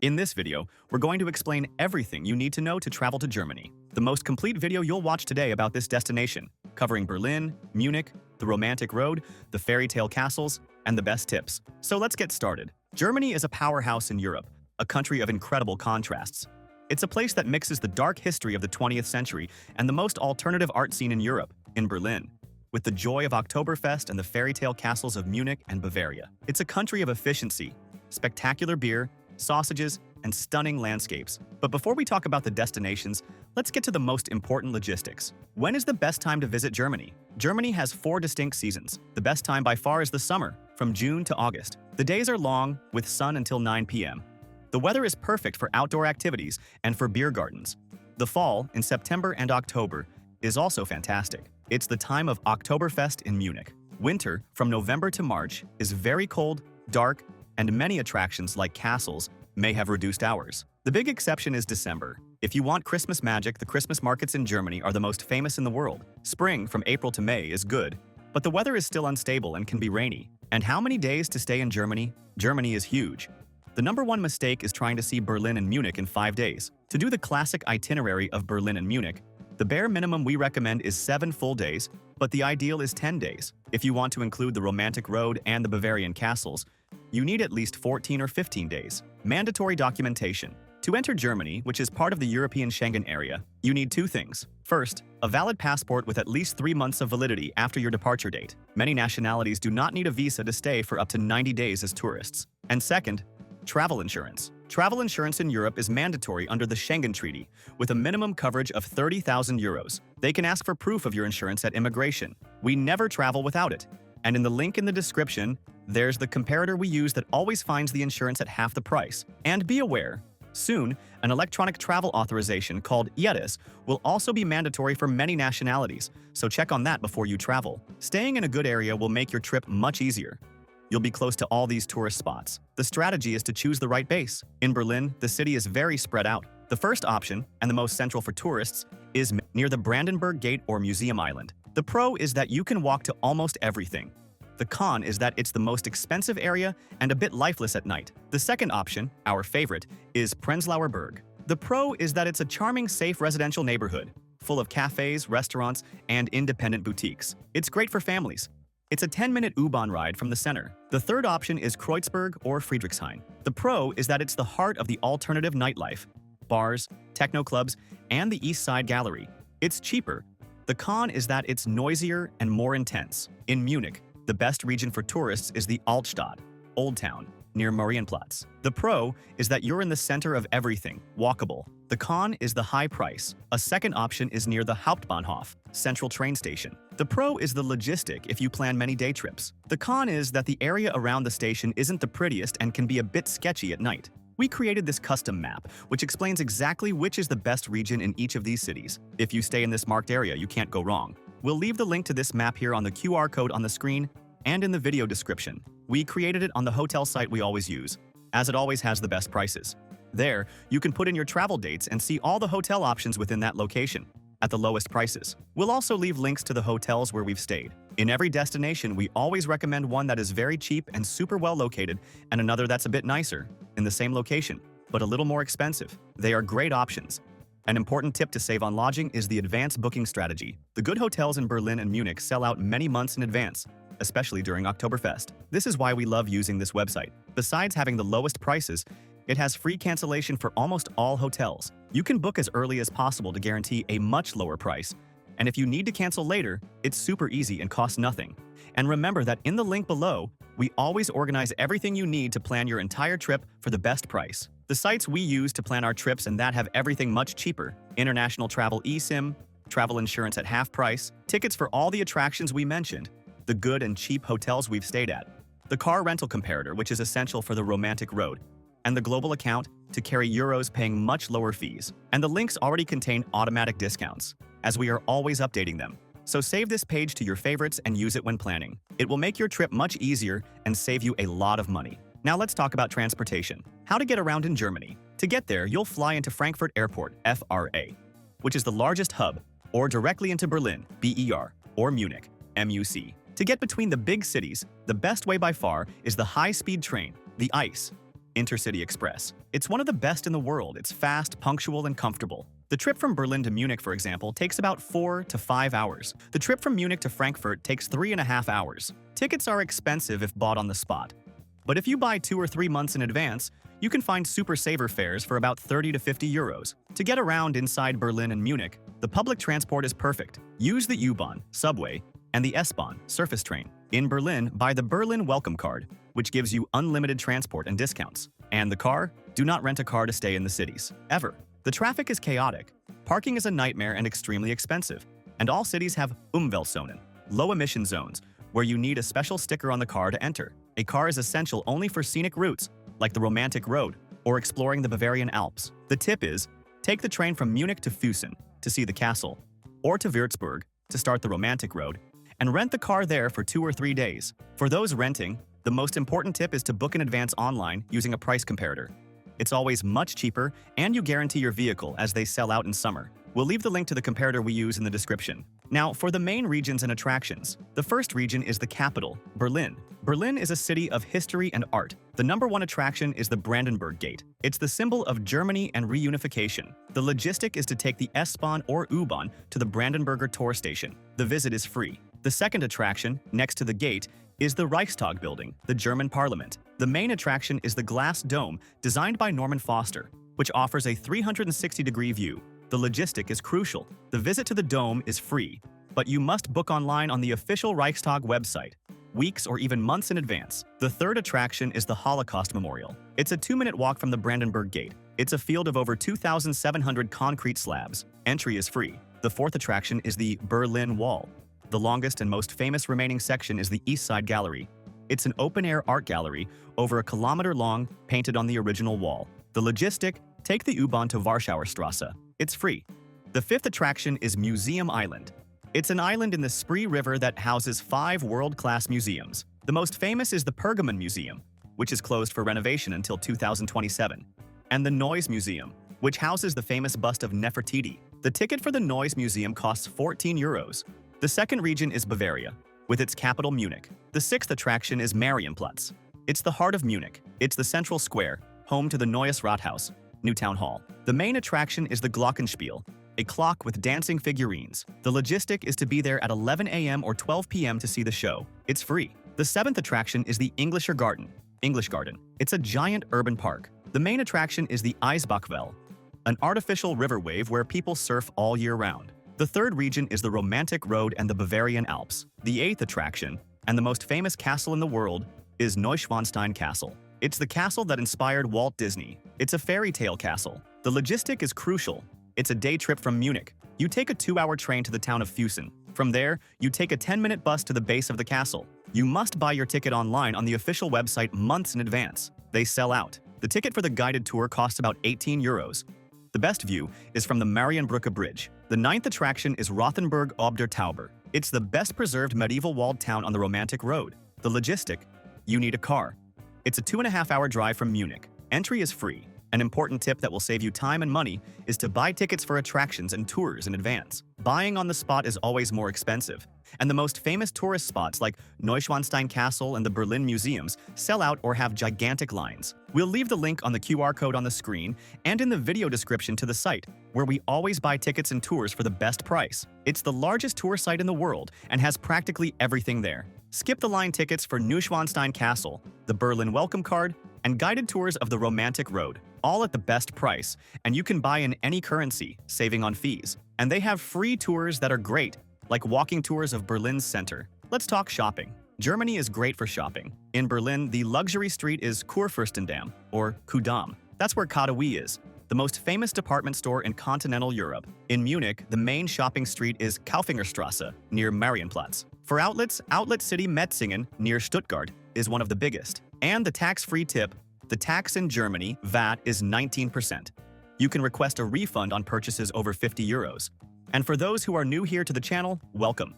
In this video, we're going to explain everything you need to know to travel to Germany. The most complete video you'll watch today about this destination, covering Berlin, Munich, the romantic road, the fairy tale castles, and the best tips. So let's get started. Germany is a powerhouse in Europe, a country of incredible contrasts. It's a place that mixes the dark history of the 20th century and the most alternative art scene in Europe, in Berlin. With the joy of Oktoberfest and the fairy tale castles of Munich and Bavaria. It's a country of efficiency, spectacular beer, sausages, and stunning landscapes. But before we talk about the destinations, let's get to the most important logistics. When is the best time to visit Germany? Germany has 4 distinct seasons. The best time by far is the summer, from June to August. The days are long, with sun until 9 p.m. The weather is perfect for outdoor activities and for beer gardens. The fall, in September and October, is also fantastic. It's the time of Oktoberfest in Munich. Winter, from November to March, is very cold, dark, and many attractions like castles may have reduced hours. The big exception is December. If you want Christmas magic, the Christmas markets in Germany are the most famous in the world. Spring, from April to May, is good, but the weather is still unstable and can be rainy. And how many days to stay in Germany? Germany is huge. The number one mistake is trying to see Berlin and Munich in 5 days. To do the classic itinerary of Berlin and Munich, the bare minimum we recommend is 7 full days, but the ideal is 10 days. If you want to include the romantic road and the Bavarian castles, you need at least 14 or 15 days. Mandatory documentation. To enter Germany, which is part of the European Schengen area, you need 2 things. First, a valid passport with at least 3 months of validity after your departure date. Many nationalities do not need a visa to stay for up to 90 days as tourists. And second, travel insurance. Travel insurance in Europe is mandatory under the Schengen Treaty, with a minimum coverage of 30,000 euros. They can ask for proof of your insurance at immigration. We never travel without it. And in the link in the description, there's the comparator we use that always finds the insurance at half the price. And be aware, soon, an electronic travel authorization called EADIS will also be mandatory for many nationalities, so check on that before you travel. Staying in a good area will make your trip much easier. You'll be close to all these tourist spots. The strategy is to choose the right base. In Berlin, the city is very spread out. The first option, and the most central for tourists, is near the Brandenburg Gate or Museum Island. The pro is that you can walk to almost everything. The con is that it's the most expensive area and a bit lifeless at night. The second option, our favorite, is Prenzlauer Berg. The pro is that it's a charming, safe residential neighborhood, full of cafes, restaurants, and independent boutiques. It's great for families. It's a 10-minute U-Bahn ride from the center. The third option is Kreuzberg or Friedrichshain. The pro is that it's the heart of the alternative nightlife, bars, techno clubs, and the East Side Gallery. It's cheaper. The con is that it's noisier and more intense. In Munich, the best region for tourists is the Altstadt, Old Town, near Marienplatz. The pro is that you're in the center of everything, walkable. The con is the high price. A second option is near the Hauptbahnhof, central train station. The pro is the logistic if you plan many day trips. The con is that the area around the station isn't the prettiest and can be a bit sketchy at night. We created this custom map, which explains exactly which is the best region in each of these cities. If you stay in this marked area, you can't go wrong. We'll leave the link to this map here on the QR code on the screen and in the video description. We created it on the hotel site we always use, as it always has the best prices. There, you can put in your travel dates and see all the hotel options within that location, at the lowest prices. We'll also leave links to the hotels where we've stayed. In every destination, we always recommend one that is very cheap and super well located, and another that's a bit nicer, in the same location, but a little more expensive. They are great options. An important tip to save on lodging is the advanced booking strategy. The good hotels in Berlin and Munich sell out many months in advance, especially during Oktoberfest. This is why we love using this website. Besides having the lowest prices, it has free cancellation for almost all hotels. You can book as early as possible to guarantee a much lower price. And if you need to cancel later, it's super easy and costs nothing. And remember that in the link below, we always organize everything you need to plan your entire trip for the best price. The sites we use to plan our trips and that have everything much cheaper: international travel eSIM, travel insurance at half price, tickets for all the attractions we mentioned, the good and cheap hotels we've stayed at, the car rental comparator, which is essential for the romantic road, and the global account to carry euros paying much lower fees. And the links already contain automatic discounts, as we are always updating them. So save this page to your favorites and use it when planning. It will make your trip much easier and save you a lot of money. Now let's talk about transportation. How to get around in Germany. To get there, you'll fly into Frankfurt Airport, FRA, which is the largest hub, or directly into Berlin, BER, or Munich, MUC. To get between the big cities, the best way by far is the high-speed train, the ICE. Intercity Express. It's one of the best in the world. It's fast, punctual, and comfortable. The trip from Berlin to Munich, for example, takes about 4 to 5 hours. The trip from Munich to Frankfurt takes 3.5 hours. Tickets are expensive if bought on the spot. But if you buy 2 or 3 months in advance, you can find super saver fares for about 30 to 50 euros. To get around inside Berlin and Munich, the public transport is perfect. Use the U-Bahn, subway, and the S-Bahn, surface train. In Berlin, buy the Berlin Welcome Card, which gives you unlimited transport and discounts. And the car? Do not rent a car to stay in the cities, ever. The traffic is chaotic. Parking is a nightmare and extremely expensive. And all cities have Umweltzonen, low-emission zones, where you need a special sticker on the car to enter. A car is essential only for scenic routes, like the Romantic Road, or exploring the Bavarian Alps. The tip is, take the train from Munich to Füssen to see the castle, or to Würzburg to start the Romantic Road, and rent the car there for 2 or 3 days. For those renting, the most important tip is to book in advance online using a price comparator. It's always much cheaper, and you guarantee your vehicle as they sell out in summer. We'll leave the link to the comparator we use in the description. Now, for the main regions and attractions. The first region is the capital, Berlin. Berlin is a city of history and art. The #1 attraction is the Brandenburg Gate. It's the symbol of Germany and reunification. The logistic is to take the S-Bahn or U-Bahn to the Brandenburger Tor station. The visit is free. The second attraction, next to the gate, is the Reichstag building, the German parliament. The main attraction is the glass dome designed by Norman Foster, which offers a 360-degree view. The logistic is crucial. The visit to the dome is free, but you must book online on the official Reichstag website, weeks or even months in advance. The third attraction is the Holocaust Memorial. It's a 2-minute walk from the Brandenburg Gate. It's a field of over 2,700 concrete slabs. Entry is free. The fourth attraction is the Berlin Wall. The longest and most famous remaining section is the East Side Gallery. It's an open-air art gallery over a kilometer long, painted on the original wall. The logistic, take the U-Bahn to Warschauer Straße. It's free. The fifth attraction is Museum Island. It's an island in the Spree River that houses 5 world-class museums. The most famous is the Pergamon Museum, which is closed for renovation until 2027, and the Noise Museum, which houses the famous bust of Nefertiti. The ticket for the Noise Museum costs 14 euros. The second region is Bavaria, with its capital Munich. The sixth attraction is Marienplatz. It's the heart of Munich. It's the central square, home to the Neues Rathaus, New Town Hall. The main attraction is the Glockenspiel, a clock with dancing figurines. The logistic is to be there at 11 a.m. or 12 p.m. to see the show. It's free. The seventh attraction is the Englischer Garten, English Garden. It's a giant urban park. The main attraction is the Eisbachwelle, an artificial river wave where people surf all year round. The third region is the Romantic Road and the Bavarian Alps. The eighth attraction, and the most famous castle in the world, is Neuschwanstein Castle. It's the castle that inspired Walt Disney. It's a fairy tale castle. The logistic is crucial. It's a day trip from Munich. You take a 2-hour train to the town of Füssen. From there, you take a 10-minute bus to the base of the castle. You must buy your ticket online on the official website months in advance. They sell out. The ticket for the guided tour costs about 18 euros. The best view is from the Marienbrücke Bridge. The ninth attraction is Rothenburg ob der Tauber. It's the best preserved medieval walled town on the Romantic Road. The logistic, you need a car. It's a 2.5-hour drive from Munich. Entry is free. An important tip that will save you time and money is to buy tickets for attractions and tours in advance. Buying on the spot is always more expensive, and the most famous tourist spots like Neuschwanstein Castle and the Berlin museums sell out or have gigantic lines. We'll leave the link on the QR code on the screen and in the video description to the site, where we always buy tickets and tours for the best price. It's the largest tour site in the world and has practically everything there. Skip the line tickets for Neuschwanstein Castle, the Berlin Welcome Card, and guided tours of the Romantic Road, all at the best price, and you can buy in any currency, saving on fees. And they have free tours that are great, like walking tours of Berlin's center. Let's talk shopping. Germany is great for shopping. In Berlin, the luxury street is Kurfürstendamm, or Kudamm. That's where KaDeWe is, the most famous department store in continental Europe. In Munich, the main shopping street is Kaufingerstrasse, near Marienplatz. For outlets, Outlet City Metzingen, near Stuttgart, is one of the biggest. And the tax-free tip, the tax in Germany, VAT, is 19%. You can request a refund on purchases over 50 euros. And for those who are new here to the channel, welcome.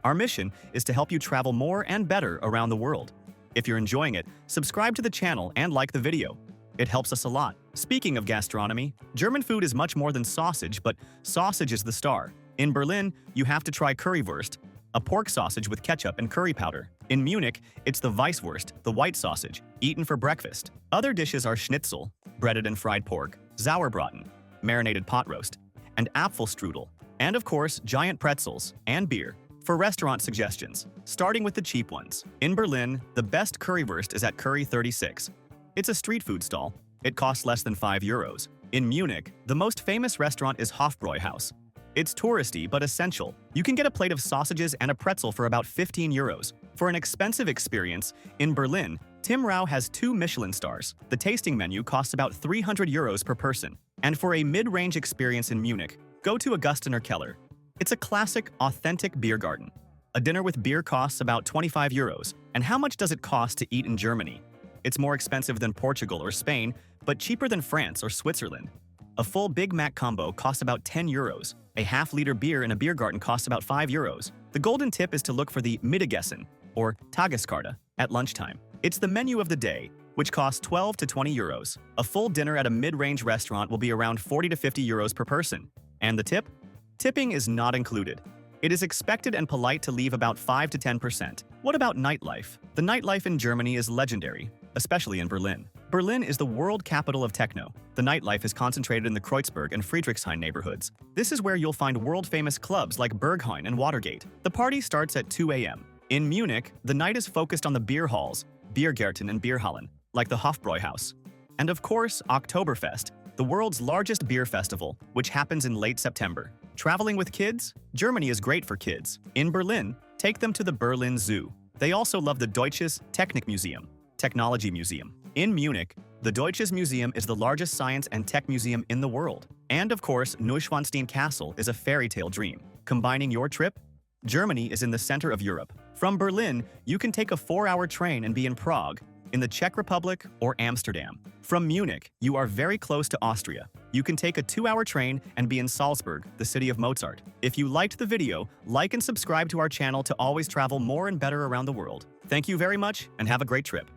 Our mission is to help you travel more and better around the world. If you're enjoying it, subscribe to the channel and like the video. It helps us a lot. Speaking of gastronomy, German food is much more than sausage, but sausage is the star. In Berlin, you have to try currywurst, a pork sausage with ketchup and curry powder. In Munich, it's the Weisswurst, the white sausage, eaten for breakfast. Other dishes are schnitzel, breaded and fried pork, sauerbraten, marinated pot roast, and Apfelstrudel. And of course, giant pretzels and beer. For restaurant suggestions, starting with the cheap ones. In Berlin, the best currywurst is at Curry 36. It's a street food stall. It costs less than €5. In Munich, the most famous restaurant is Hofbräuhaus. It's touristy but essential. You can get a plate of sausages and a pretzel for about €15. For an expensive experience, in Berlin, Tim Rao has 2 Michelin stars. The tasting menu costs about €300 per person. And for a mid-range experience in Munich, go to Augustener Keller. It's a classic, authentic beer garden. A dinner with beer costs about €25. And how much does it cost to eat in Germany? It's more expensive than Portugal or Spain, but cheaper than France or Switzerland. A full Big Mac combo costs about €10. A half-liter beer in a beer garden costs about €5. The golden tip is to look for the Mittagessen, or Tageskarte, at lunchtime. It's the menu of the day, which costs €12 to €20. A full dinner at a mid-range restaurant will be around €40 to €50 per person. And the tip? Tipping is not included. It is expected and polite to leave about 5 to 10%. What about nightlife? The nightlife in Germany is legendary, especially in Berlin. Berlin is the world capital of techno. The nightlife is concentrated in the Kreuzberg and Friedrichshain neighborhoods. This is where you'll find world-famous clubs like Berghain and Watergate. The party starts at 2 a.m. In Munich, the night is focused on the beer halls, Biergärten and Bierhallen, like the Hofbräuhaus. And of course, Oktoberfest, the world's largest beer festival, which happens in late September. Traveling with kids? Germany is great for kids. In Berlin, take them to the Berlin Zoo. They also love the Deutsches Technikmuseum, Technology Museum. In Munich, the Deutsches Museum is the largest science and tech museum in the world. And of course, Neuschwanstein Castle is a fairy tale dream. Combining your trip? Germany is in the center of Europe. From Berlin, you can take a 4-hour train and be in Prague, in the Czech Republic, or Amsterdam. From Munich, you are very close to Austria. You can take a 2-hour train and be in Salzburg, the city of Mozart. If you liked the video, like and subscribe to our channel to always travel more and better around the world. Thank you very much and have a great trip.